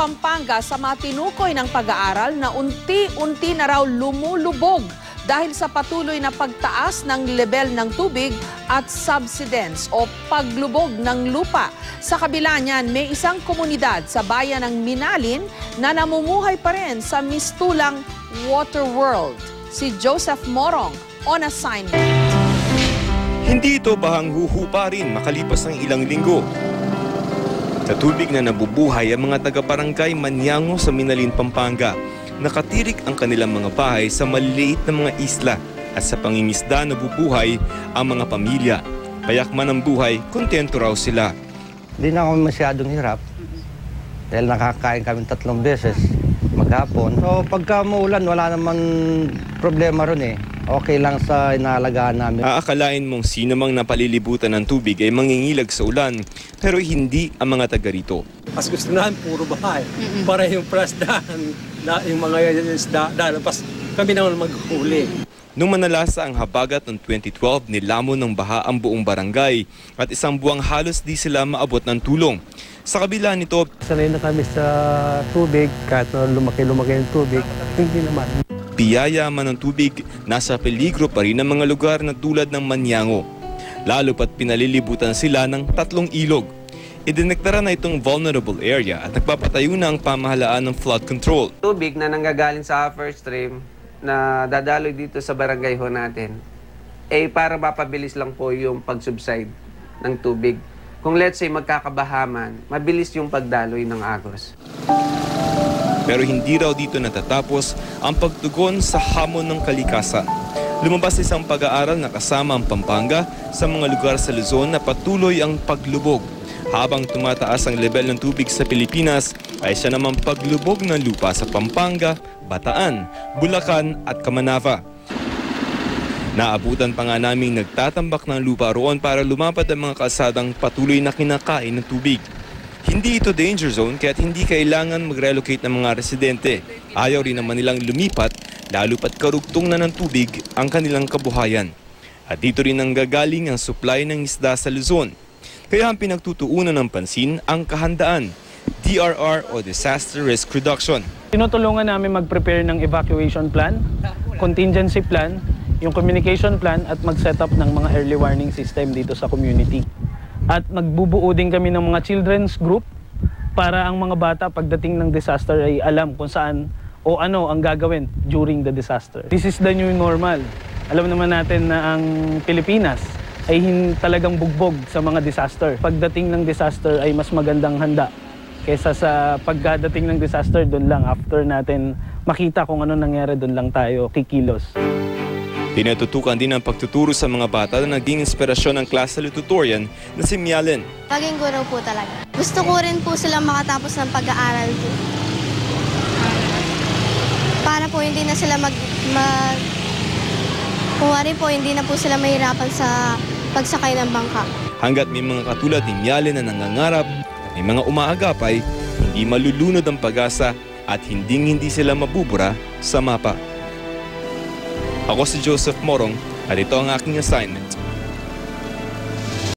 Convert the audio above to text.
Pampanga sa matinukoy ng pag-aaral na unti-unti na raw lumulubog dahil sa patuloy na pagtaas ng level ng tubig at subsidence o paglubog ng lupa. Sa kabila niyan, may isang komunidad sa bayan ng Minalin na namumuhay pa rin sa mistulang Water World. Si Joseph Morong on assignment. Hindi ito bahang huhupa rin makalipas ng ilang linggo. Sa tubig na nabubuhay ang mga taga-barangay Manyango sa Minalin, Pampanga. Nakatirik ang kanilang mga bahay sa maliliit na mga isla at sa pangingisda nabubuhay ang mga pamilya. Payak man ang buhay, kontento raw sila. Hindi na kami masyadong hirap dahil nakakain kami 3 beses maghapon. So pagka maulan, wala naman problema ron eh. Okay lang sa inaalagaan namin. Aakalain mong sino mang napalilibutan ng tubig ay mangingilag sa ulan, pero hindi ang mga taga rito. Mas gusto namin puro bahay. Para yung prasdahan, yung mga isda, pas kami naman maghuli. Nung manalasa ang habagat noong 2012, nilamon ng baha ang buong barangay at isang buwang halos di sila maabot ng tulong. Sa kabila nito, sanay na kami sa tubig, kahit lumaki-lumaki yung tubig, hindi naman. Biyaya man ng tubig, nasa peligro pa rin ang mga lugar na tulad ng Manyango. Lalo pat pinalilibutan sila ng 3 ilog. Idineklara na itong vulnerable area at nagpapatayo na ang pamahalaan ng flood control. Tubig na nanggagaling sa upper stream na dadaloy dito sa barangay ho natin, para mapabilis lang po yung pag-subside ng tubig. Kung let's say magkakabahaman, mabilis yung pagdaloy ng agos. Pero hindi raw dito natatapos ang pagtugon sa hamon ng kalikasan. Lumabas isang pag-aaral na kasama ang Pampanga sa mga lugar sa Luzon na patuloy ang paglubog. Habang tumataas ang level ng tubig sa Pilipinas, ay siya naman paglubog ng lupa sa Pampanga, Bataan, Bulacan at Camanava. Naabutan pa nga naming nagtatambak ng lupa roon para lumapad ang mga kalsadang patuloy na kinakain ng tubig. Hindi ito danger zone kaya't hindi kailangan mag-relocate ng mga residente. Ayaw rin naman nilang lumipat, lalo pat karugtong na ng tubig ang kanilang kabuhayan. At dito rin ang gagaling ang supply ng isda sa Luzon. Kaya ang pinagtutuunan ng pansin ang kahandaan, DRR o Disaster Risk Reduction. Tinutulungan namin mag-prepare ng evacuation plan, contingency plan, yung communication plan at mag-set up ng mga early warning system dito sa community. At magbubuo din kami ng mga children's group para ang mga bata pagdating ng disaster ay alam kung saan o ano ang gagawin during the disaster. This is the new normal. Alam naman natin na ang Pilipinas ay talagang bugbog sa mga disaster. Pagdating ng disaster ay mas magandang handa kaysa sa pagdating ng disaster doon lang after natin makita kung ano nangyari doon lang tayo kikilos. Tinututukan din ang pagtuturo sa mga bata na naging inspirasyon ng class salutatorian na si Mialen. Maging guro po talaga. Gusto ko rin po silang makatapos ng pag-aaral po. Para po hindi na sila kuwari po hindi na po sila mahirapan sa pagsakay ng bangka. Hanggat may mga katulad ni Mialen na nangangarap at may mga umaagapay, hindi malulunod ang pag-asa at hindi sila mabubura sa mapa. Ako si Joseph Morong at ito ang aking assignment.